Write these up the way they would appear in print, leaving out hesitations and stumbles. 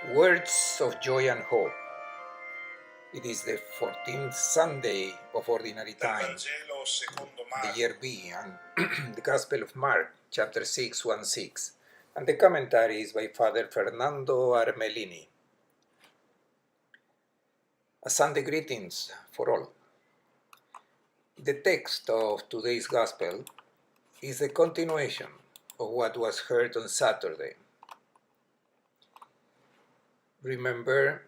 Words of Joy and Hope. It is the 14th Sunday of Ordinary Time, the year B, and the Gospel of Mark, chapter 6, 1-6. And the commentary is by Father Fernando Armelini. A Sunday greetings for all. The text of today's Gospel is a continuation of what was heard on Saturday. Remember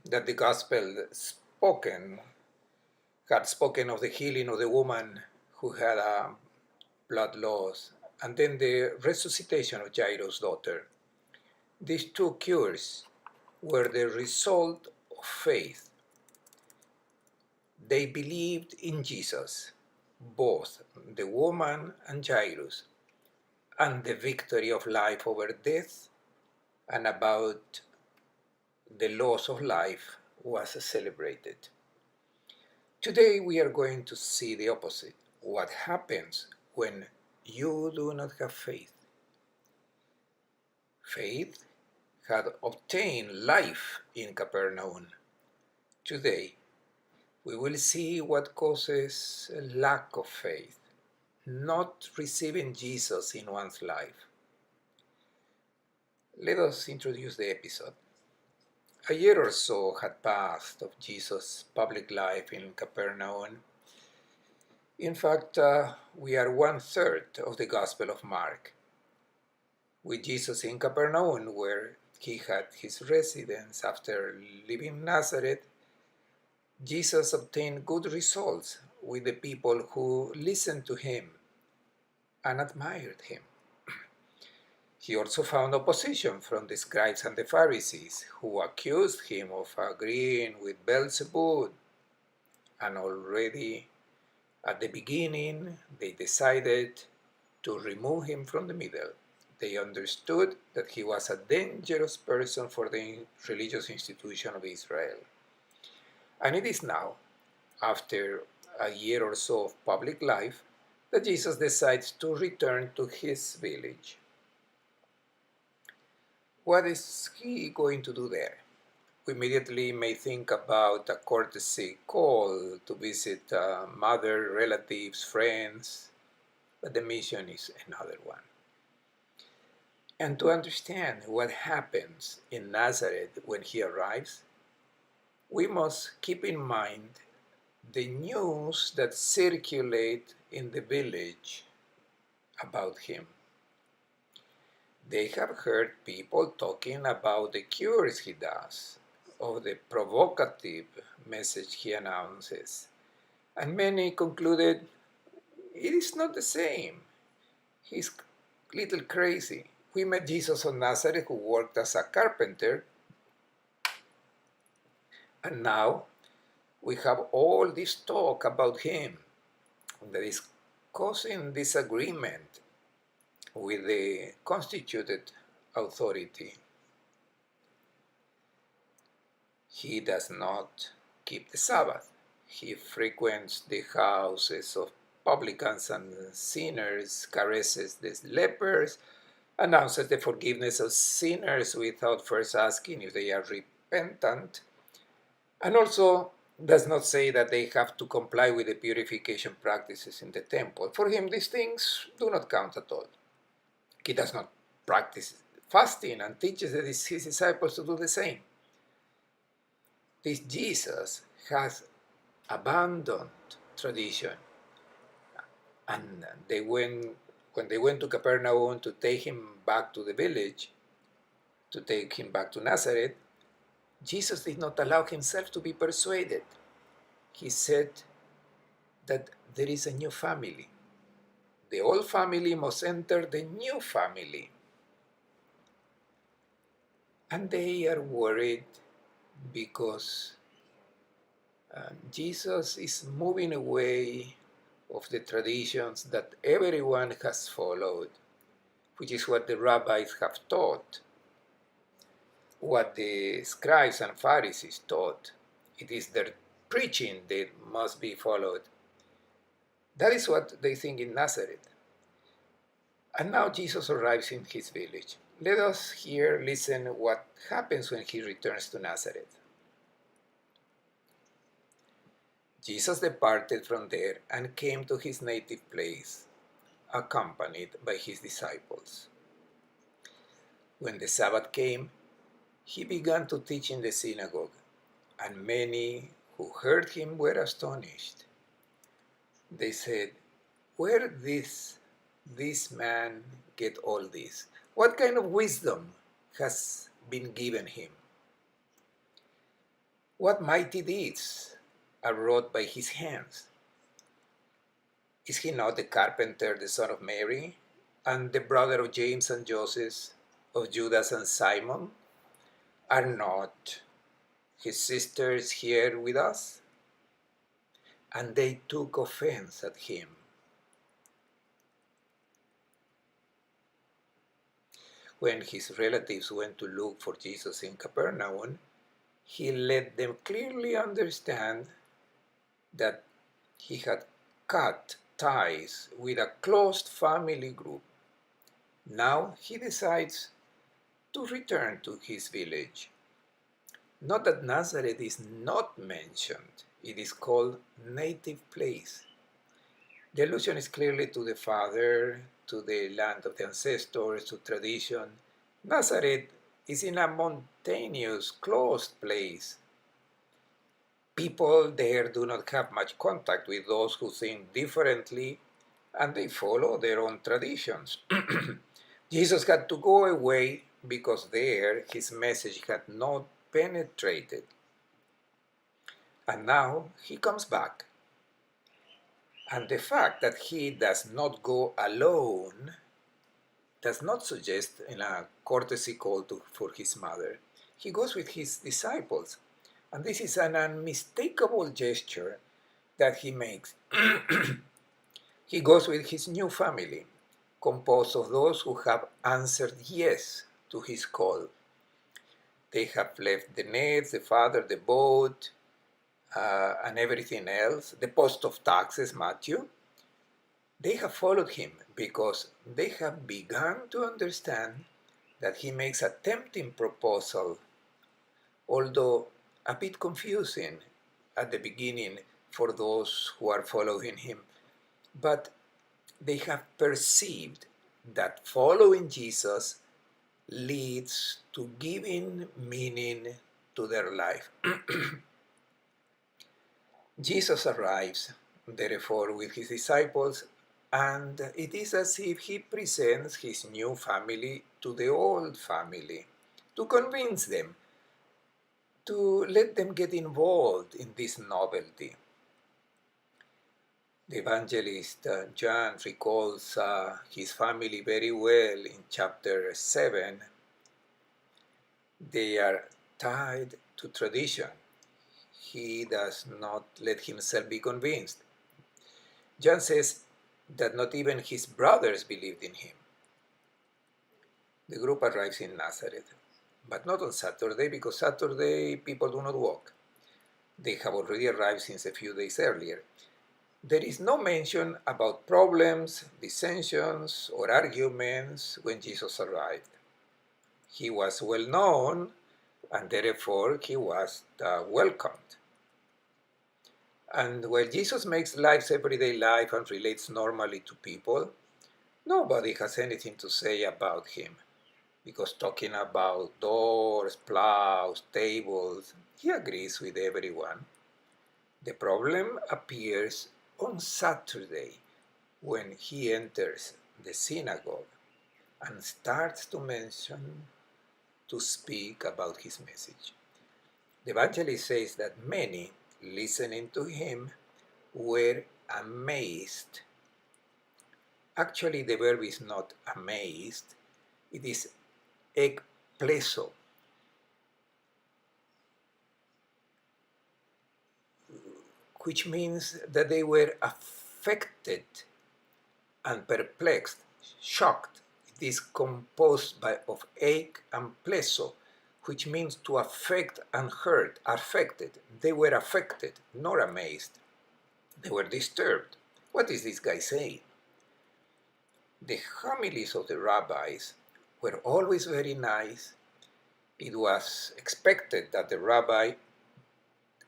that the Gospel had spoken of the healing of the woman who had a blood loss, and then the resuscitation of Jairus' daughter. These two cures were the result of faith. They believed in Jesus, both the woman and Jairus, and the victory of life over death, and about the loss of life was celebrated. Today we are going to see the opposite. What happens when you do not have faith? Faith had obtained life in Capernaum. Today we will see what causes a lack of faith, not receiving Jesus in one's life. Let us introduce the episode. A year or so had passed of Jesus' public life in Capernaum. In fact, we are 1/3 of the Gospel of Mark. With Jesus in Capernaum, where he had his residence after leaving Nazareth, Jesus obtained good results with the people who listened to him and admired him. He also found opposition from the scribes and the Pharisees, who accused him of agreeing with Beelzebub, and already at the beginning they decided to remove him from the middle. They understood that he was a dangerous person for the religious institution of Israel. And it is now, after a year or so of public life, that Jesus decides to return to his village. What is he going to do there? We immediately may think about a courtesy call to visit mother, relatives, friends, but the mission is another one. And to understand what happens in Nazareth when he arrives, we must keep in mind the news that circulate in the village about him. They have heard people talking about the cures he does, of the provocative message he announces, and many concluded it is not the same. He's a little crazy. We met Jesus of Nazareth who worked as a carpenter, and now we have all this talk about him that is causing disagreement with the constituted authority. He does not keep the Sabbath. He frequents the houses of publicans and sinners, caresses the lepers, announces the forgiveness of sinners without first asking if they are repentant, and also does not say that they have to comply with the purification practices in the temple. For him, these things do not count at all. He does not practice fasting and teaches his disciples to do the same. This Jesus has abandoned tradition, and when they went to Capernaum to take him back to the village, to take him back to Nazareth, Jesus did not allow himself to be persuaded. He said that there is a new family. The old family must enter the new family. And they are worried because Jesus is moving away of the traditions that everyone has followed, which is what the rabbis have taught, what the scribes and Pharisees taught. It is their preaching that must be followed. That is what they think in Nazareth. And now Jesus arrives in his village. Let us here listen what happens when he returns to Nazareth. Jesus departed from there and came to his native place, accompanied by his disciples. When the Sabbath came, he began to teach in the synagogue, and many who heard him were astonished. They said, "Where did this man get all this? What kind of wisdom has been given him? What mighty deeds are wrought by his hands? Is he not the carpenter, the son of Mary, and the brother of James and Joseph, of Judas and Simon? Are not his sisters here with us?" And they took offense at him. When his relatives went to look for Jesus in Capernaum, he let them clearly understand that he had cut ties with a closed family group. Now he decides to return to his village. Note that Nazareth is not mentioned. It is called native place. The allusion is clearly to the father, to the land of the ancestors, to tradition. Nazareth is in a mountainous, closed place. People there do not have much contact with those who think differently, and they follow their own traditions. Jesus had to go away because there his message had not penetrated. And now he comes back. And the fact that he does not go alone does not suggest in a courtesy call for his mother. He goes with his disciples. And this is an unmistakable gesture that he makes. He goes with his new family, composed of those who have answered yes to his call. They have left the nets, the father, the boat, and everything else, the post of taxes, Matthew. They have followed him because they have begun to understand that he makes a tempting proposal, although a bit confusing at the beginning for those who are following him. But they have perceived that following Jesus leads to giving meaning to their life. Jesus arrives, therefore, with his disciples, and it is as if he presents his new family to the old family to convince them, to let them get involved in this novelty. The evangelist John recalls his family very well in chapter 7. They are tied to tradition. He does not let himself be convinced. John says that not even his brothers believed in him. The group arrives in Nazareth, but not on Saturday, because Saturday people do not walk. They have already arrived since a few days earlier. There is no mention about problems, dissensions, or arguments when Jesus arrived. He was well known, and therefore he was welcomed. And while Jesus makes life's everyday life and relates normally to people, nobody has anything to say about him, because talking about doors, plows, tables, he agrees with everyone. The problem appears on Saturday when he enters the synagogue and starts to speak about his message. The evangelist says that many listening to him were amazed. Actually, the verb is not amazed, it is ekpleso, which means that they were affected and perplexed, shocked. It is composed of ek and pleso, which means to affect and hurt, affected. They were affected, not amazed. They were disturbed. What is this guy saying? The homilies of the rabbis were always very nice. It was expected that the rabbi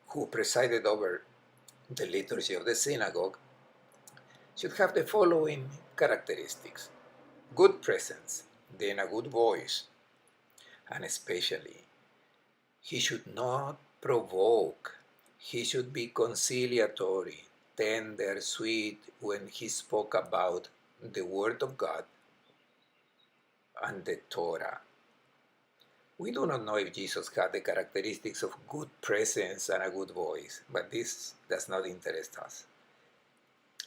who presided over the liturgy of the synagogue should have the following characteristics: good presence, then a good voice, and especially, he should not provoke. He should be conciliatory, tender, sweet when he spoke about the Word of God and the Torah. We do not know if Jesus had the characteristics of good presence and a good voice, but this does not interest us.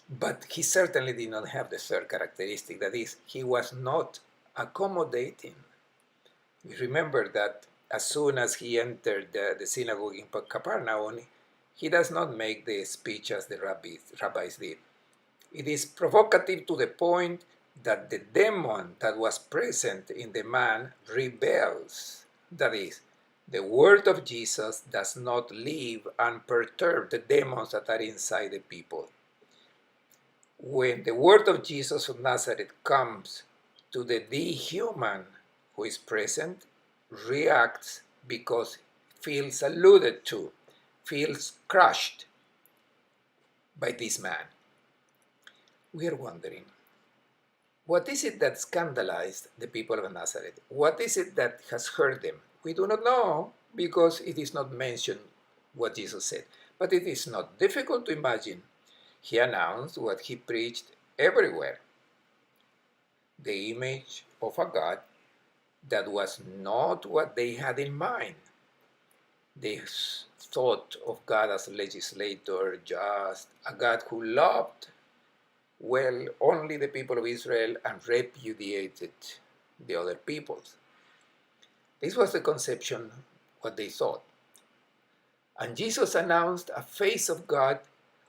But he certainly did not have the third characteristic, that is, he was not accommodating. We remember that as soon as he entered the synagogue in Capernaum, he does not make the speech as the rabbis did. It is provocative to the point that the demon that was present in the man rebels. That is, the word of Jesus does not leave unperturbed the demons that are inside the people. When the word of Jesus of Nazareth comes to the human who is present, reacts because feels alluded to, feels crushed by this man. We are wondering, what is it that scandalized the people of Nazareth? What is it that has hurt them? We do not know because it is not mentioned what Jesus said. But it is not difficult to imagine. He announced what he preached everywhere: the image of a God that was not what they had in mind. They thought of God as a legislator, just, a God who loved well only the people of Israel and repudiated the other peoples. This was the conception, what they thought. And Jesus announced a face of God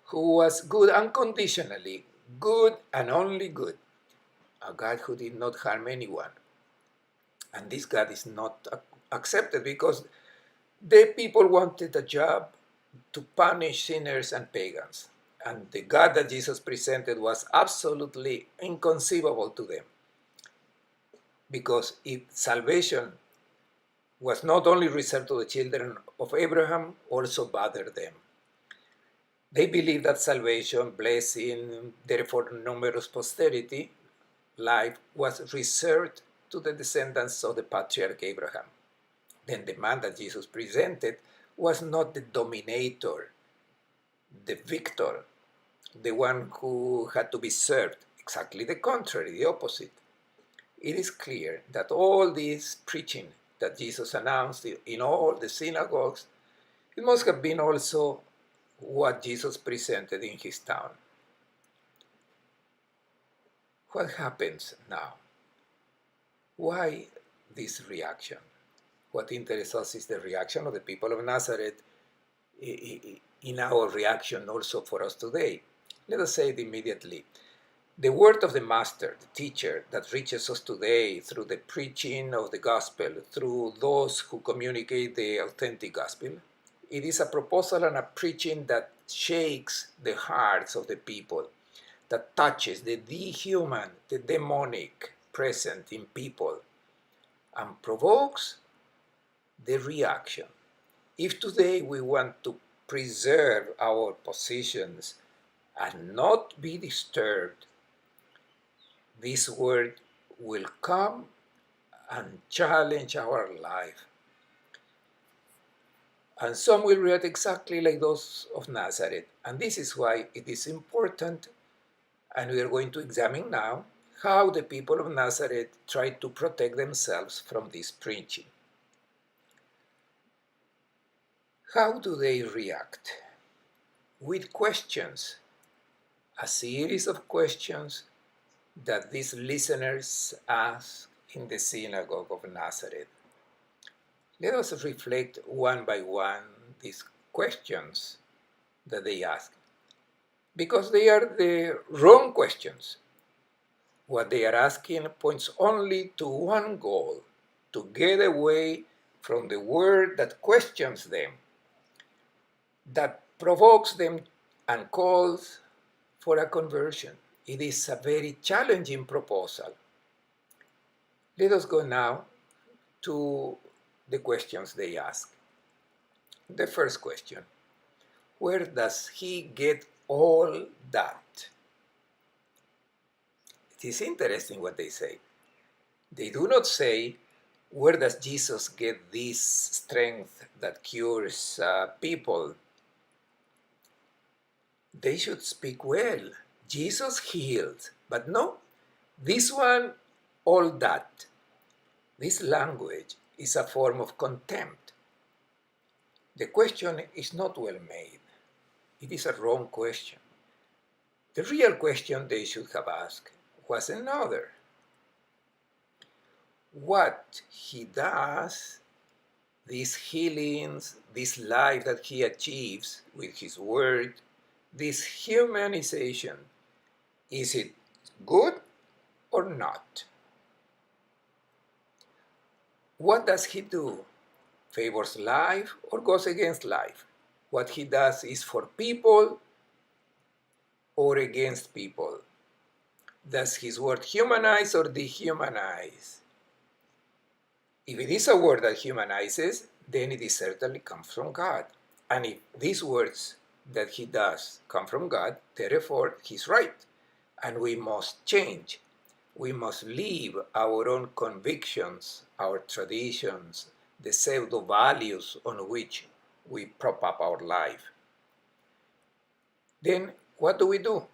who was good unconditionally, good and only good, a God who did not harm anyone. And this God is not accepted because the people wanted a job to punish sinners and pagans. And the God that Jesus presented was absolutely inconceivable to them. Because if salvation was not only reserved to the children of Abraham, also bothered them. They believed that salvation, blessing, therefore numerous posterity, life was reserved to the descendants of the patriarch Abraham. Then the man that Jesus presented was not the dominator, the victor, the one who had to be served. Exactly the contrary, the opposite. It is clear that all this preaching that Jesus announced in all the synagogues, it must have been also what Jesus presented in his town. What happens now? Why this reaction? What interests us is the reaction of the people of Nazareth in our reaction also for us today. Let us say it immediately. The word of the Master, the teacher, that reaches us today through the preaching of the gospel, through those who communicate the authentic gospel, it is a proposal and a preaching that shakes the hearts of the people, that touches the dehuman, the demonic present in people, and provokes the reaction. If today we want to preserve our positions and not be disturbed, this word will come and challenge our life. And some will react exactly like those of Nazareth. And this is why it is important, and we are going to examine now, how the people of Nazareth tried to protect themselves from this preaching. How do they react? With questions, a series of questions that these listeners asked in the synagogue of Nazareth. Let us reflect one by one these questions that they ask, because they are the wrong questions. What they are asking points only to one goal: to get away from the word that questions them, that provokes them and calls for a conversion. It is a very challenging proposal. Let us go now to the questions they ask. The first question, where does he get all that? It is interesting what they say. They do not say, where does Jesus get this strength that cures people? They should speak well. Jesus healed, but no, this one, all that. This language is a form of contempt. The question is not well made. It is a wrong question. The real question they should have asked was another. What he does, these healings, this life that he achieves with his word, this humanization, is it good or not? What does he do? Favors life or goes against life? What he does is for people or against people? Does his word humanize or dehumanize? If it is a word that humanizes, then it is certainly comes from God. And if these words that he does come from God, therefore he's right. And we must change. We must leave our own convictions, our traditions, the pseudo values on which we prop up our life. Then what do?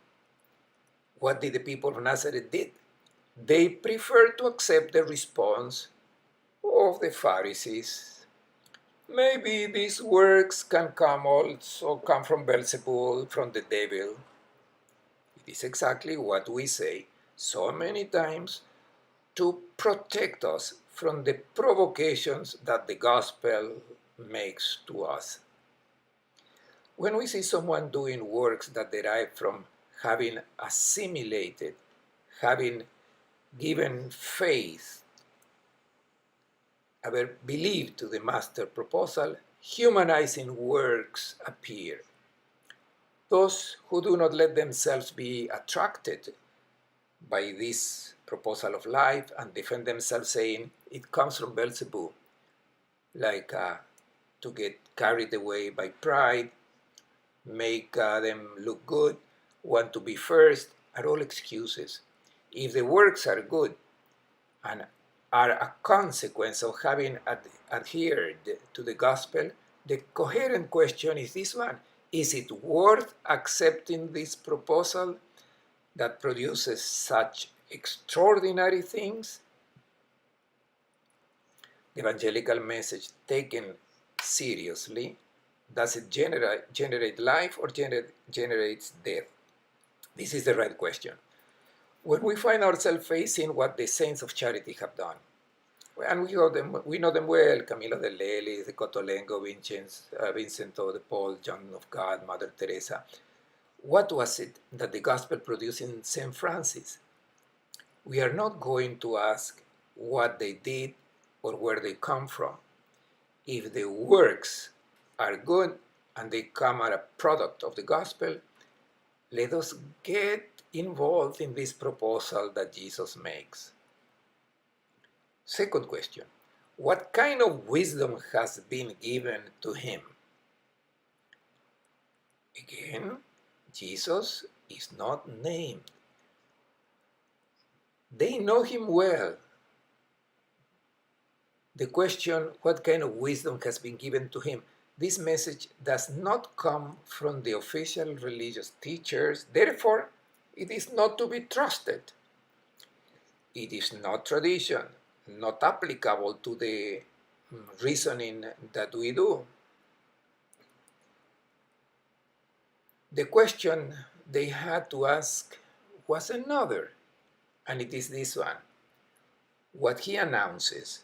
What did the people of Nazareth did? They preferred to accept the response of the Pharisees. Maybe these works can come from Beelzebul, from the devil. It is exactly what we say so many times to protect us from the provocations that the gospel makes to us. When we see someone doing works that derive from having assimilated, having given faith, having believed to the master proposal, humanizing works appear. Those who do not let themselves be attracted by this proposal of life and defend themselves saying it comes from Beelzebub, like to get carried away by pride, make them look good, want to be first, are all excuses. If the works are good and are a consequence of having adhered to the gospel, the coherent question is this one. Is it worth accepting this proposal that produces such extraordinary things? The evangelical message taken seriously, does it generate life or generates death? This is the right question. When we find ourselves facing what the saints of charity have done, and we know them well, Camilo de Lelis, the Cotolengo, Vincento de Paul, John of God, Mother Teresa. What was it that the gospel produced in St. Francis? We are not going to ask what they did or where they come from. If the works are good and they come as a product of the gospel, let us get involved in this proposal that Jesus makes. Second question, what kind of wisdom has been given to him? Again, Jesus is not named. They know him well. The question, what kind of wisdom has been given to him? This message does not come from the official religious teachers, therefore, it is not to be trusted. It is not tradition, not applicable to the reasoning that we do. The question they had to ask was another, and it is this one. What he announces,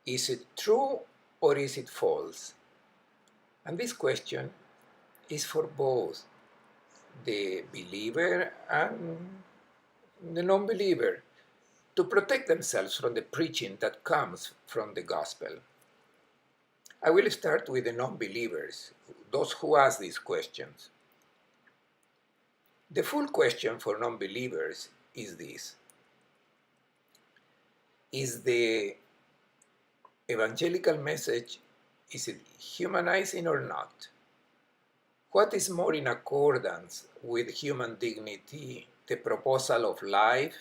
is it true or is it false? And this question is for both the believer and the non-believer to protect themselves from the preaching that comes from the gospel. I will start with the non-believers, those who ask these questions. The full question for non-believers is this. Is the evangelical message, is it humanizing or not? What is more in accordance with human dignity, the proposal of life,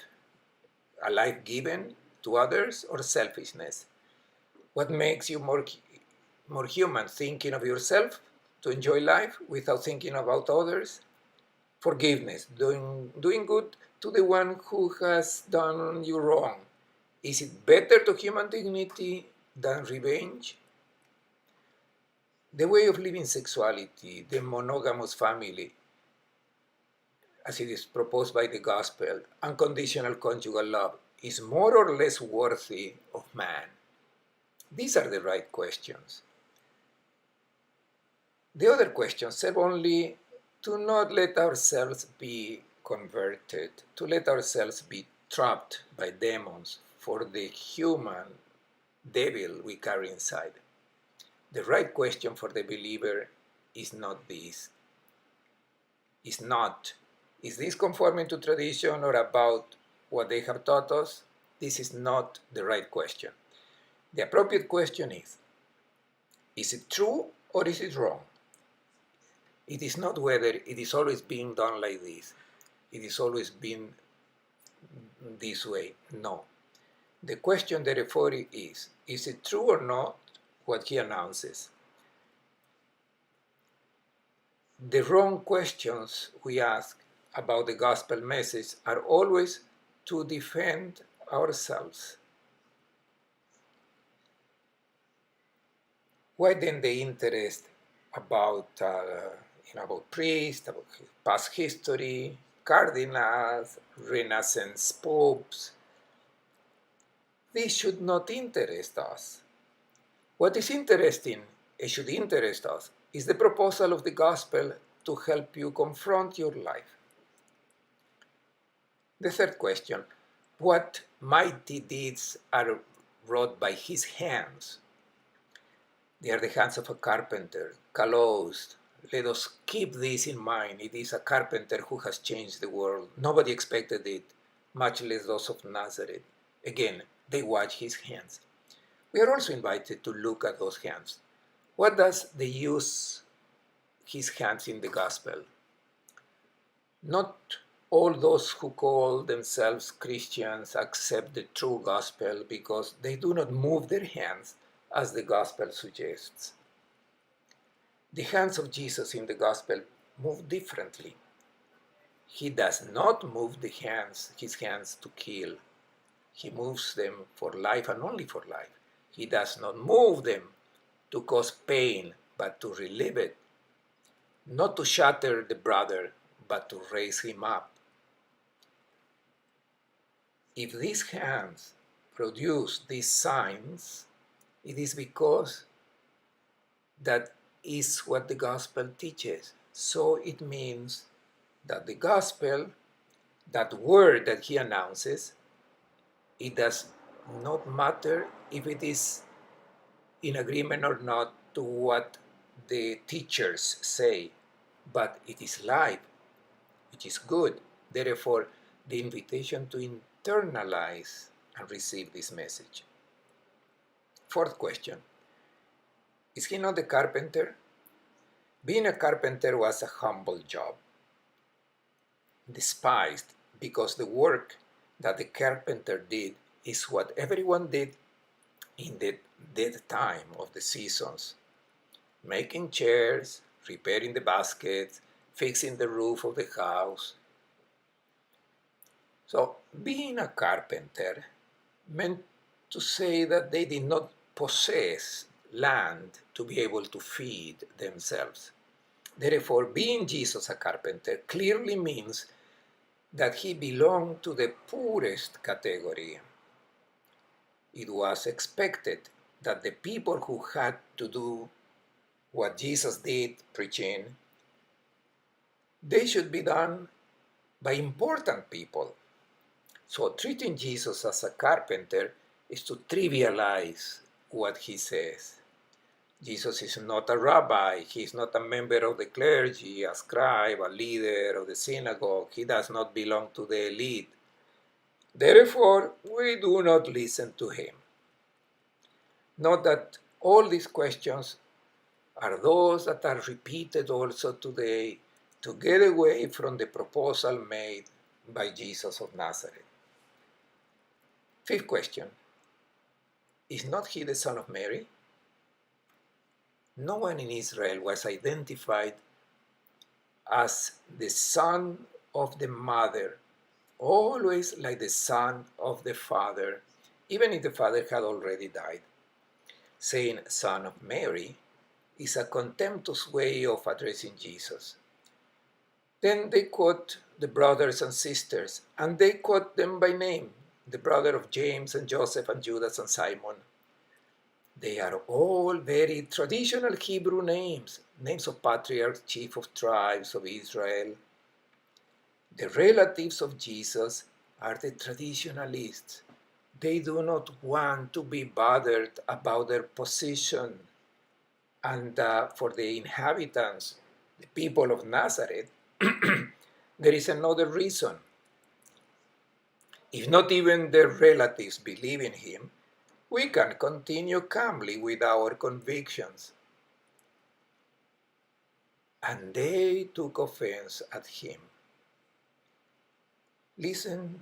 a life given to others, or selfishness? What makes you more human, thinking of yourself to enjoy life without thinking about others? Forgiveness, doing good to the one who has done you wrong. Is it better to human dignity than revenge? The way of living sexuality, the monogamous family, as it is proposed by the gospel, unconditional conjugal love, is more or less worthy of man? These are the right questions. The other questions serve only to not let ourselves be converted, to let ourselves be trapped by demons for the human devil we carry inside. The right question for the believer is not this. Is this conforming to tradition or about what they have taught us? This is not the right question. The appropriate question is it true or is it wrong? It is not whether it is always being done like this. It is always been this way. No. The question therefore is it true or not what he announces? The wrong questions we ask about the gospel message are always to defend ourselves. Why then the interest about priests, about past history, cardinals, Renaissance popes? This should not interest us. What is interesting, it should interest us, is the proposal of the gospel to help you confront your life. The third question, what mighty deeds are wrought by his hands? They are the hands of a carpenter, callous. Let us keep this in mind. It is a carpenter who has changed the world. Nobody expected it, much less those of Nazareth. Again, they watch his hands. We are also invited to look at those hands. What does they use his hands in the gospel? Not all those who call themselves Christians accept the true gospel because they do not move their hands as the gospel suggests. The hands of Jesus in the gospel move differently. He does not move his hands to kill. He moves them for life and only for life. He does not move them to cause pain, but to relieve it. Not to shatter the brother, but to raise him up. If these hands produce these signs, it is because that is what the gospel teaches. So it means that the gospel, that word that he announces, it does not matter if it is in agreement or not to what the teachers say, but it is life, which is good. Therefore, the invitation to internalize and receive this message. Fourth question, is he not the carpenter? Being a carpenter was a humble job, despised because the work that the carpenter did is what everyone did in the dead time of the seasons. Making chairs, repairing the baskets, fixing the roof of the house. So being a carpenter meant to say that they did not possess land to be able to feed themselves. Therefore, being Jesus a carpenter clearly means that he belonged to the poorest category. It was expected that the people who had to do what Jesus did, preaching, they should be done by important people. So treating Jesus as a carpenter is to trivialize what he says. Jesus is not a rabbi, he is not a member of the clergy, a scribe, a leader of the synagogue. He does not belong to the elite. Therefore, we do not listen to him. Note that all these questions are those that are repeated also today to get away from the proposal made by Jesus of Nazareth. Fifth question, is not he the son of Mary? No one in Israel was identified as the son of the mother, always like the son of the father, even if the father had already died. Saying son of Mary is a contemptuous way of addressing Jesus. Then they quote the brothers and sisters, and they quote them by name, the brother of James and Joseph and Judas and Simon. They are all very traditional Hebrew names, names of patriarchs, chief of tribes of Israel. The relatives of Jesus are the traditionalists. They do not want to be bothered about their position. And for the inhabitants, the people of Nazareth, there is another reason. If not even their relatives believe in him, we can continue calmly with our convictions. And they took offense at him. Listen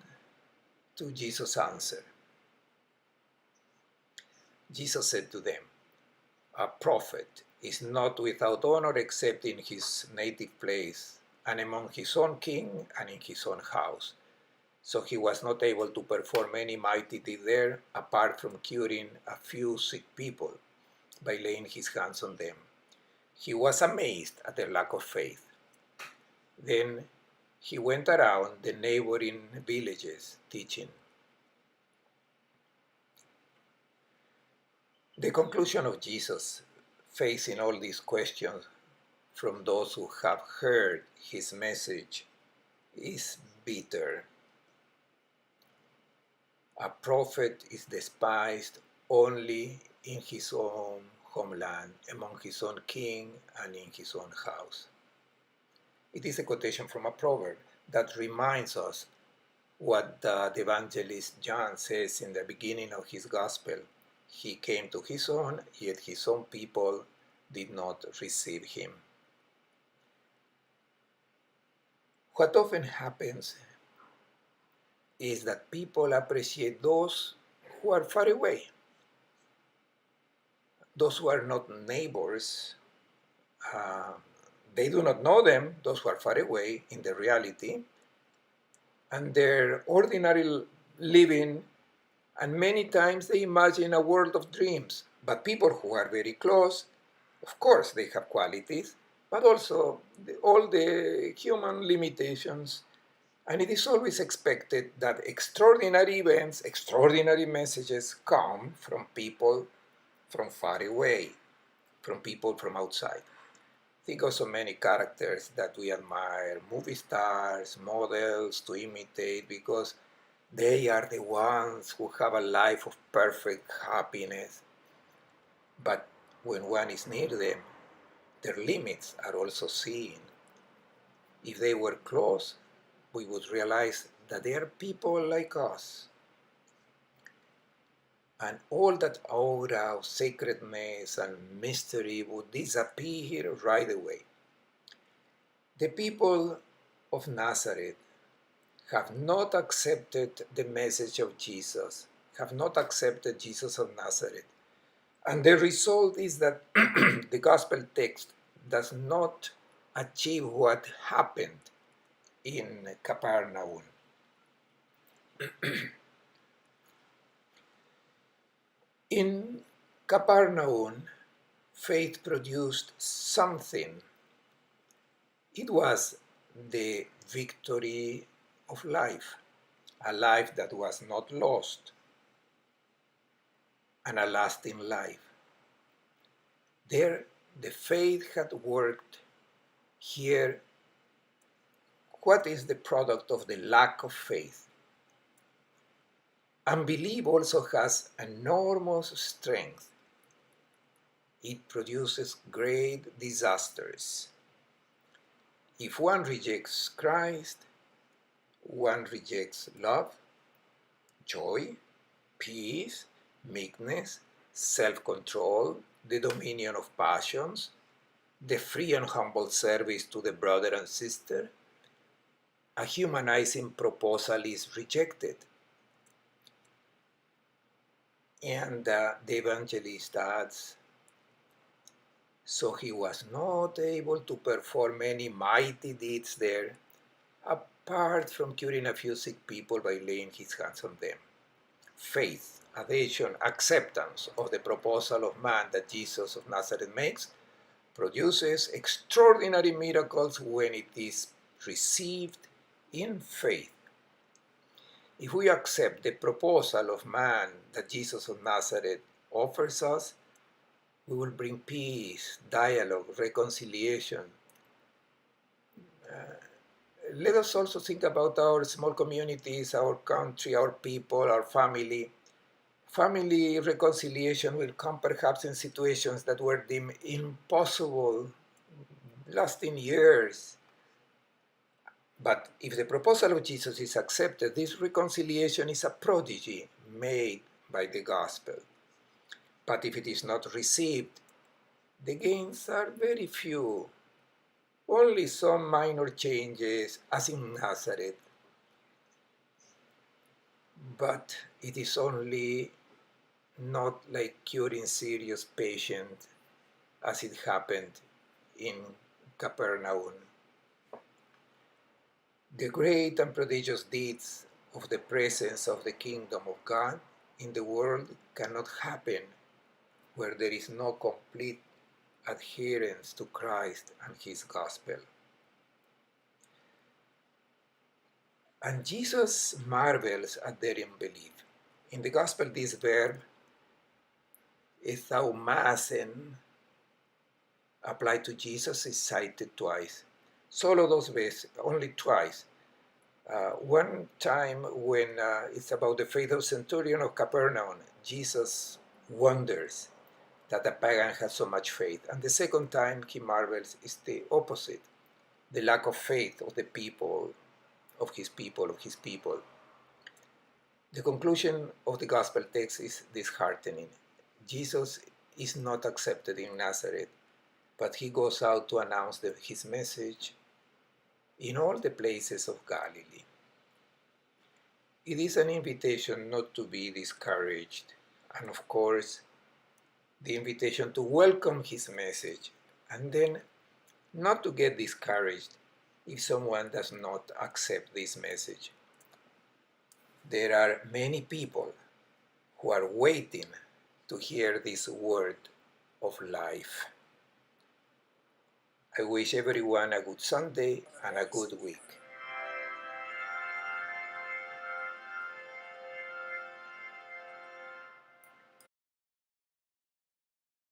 to Jesus' answer. Jesus said to them, a prophet is not without honor except in his native place, and among his own king and in his own house. So he was not able to perform any mighty deed there, apart from curing a few sick people by laying his hands on them. He was amazed at their lack of faith. Then he went around the neighboring villages teaching. The conclusion of Jesus, facing all these questions from those who have heard his message, is bitter. A prophet is despised only in his own homeland, among his own king, and in his own house. It is a quotation from a proverb that reminds us what the evangelist John says in the beginning of his gospel. He came to his own, yet his own people did not receive him. What often happens is that people appreciate those who are far away, those who are not neighbors. They do not know them, those who are far away in the reality, and their ordinary living, and many times they imagine a world of dreams. But people who are very close, of course, they have qualities, but also all the human limitations. And it is always expected that extraordinary events, extraordinary messages come from people from far away, from people from outside. Think of so many characters that we admire, movie stars, models to imitate, because they are the ones who have a life of perfect happiness. But when one is near them, their limits are also seen. If they were close, we would realize that they are people like us. And all that aura of sacredness and mystery would disappear right away. The people of Nazareth have not accepted the message of Jesus, have not accepted Jesus of Nazareth. And the result is that the gospel text does not achieve what happened in Capernaum. In Capernaum, faith produced something. It was the victory of life, a life that was not lost, and a lasting life. There, the faith had worked. Here, what is the product of the lack of faith? Unbelief also has enormous strength. It produces great disasters. If one rejects Christ, one rejects love, joy, peace, meekness, self-control, the dominion of passions, the free and humble service to the brother and sister. A humanizing proposal is rejected. And the evangelist adds, so he was not able to perform any mighty deeds there, apart from curing a few sick people by laying his hands on them. Faith, adhesion, acceptance of the proposal of man that Jesus of Nazareth makes produces extraordinary miracles when it is received in faith. If we accept the proposal of man that Jesus of Nazareth offers us, we will bring peace, dialogue, reconciliation. Let us also think about our small communities, our country, our people, our family. Family reconciliation will come perhaps in situations that were deemed impossible, lasting years. But if the proposal of Jesus is accepted, this reconciliation is a prodigy made by the gospel. But if it is not received, the gains are very few. Only some minor changes, as in Nazareth. But it is only not like curing serious patients as it happened in Capernaum. The great and prodigious deeds of the presence of the kingdom of God in the world cannot happen where there is no complete adherence to Christ and his gospel. And Jesus marvels at their unbelief. In the gospel, this verb, ethaumasen, applied to Jesus, is cited twice. Solo dos veces, only twice. One time when it's about the faith of centurion of Capernaum, Jesus wonders that a pagan has so much faith. And the second time he marvels is the opposite, the lack of faith of the people, of his people. The conclusion of the gospel text is disheartening. Jesus is not accepted in Nazareth, but he goes out to announce his message in all the places of Galilee. It is an invitation not to be discouraged, and of course, the invitation to welcome his message, and then not to get discouraged if someone does not accept this message. There are many people who are waiting to hear this word of life. I wish everyone a good Sunday and a good week.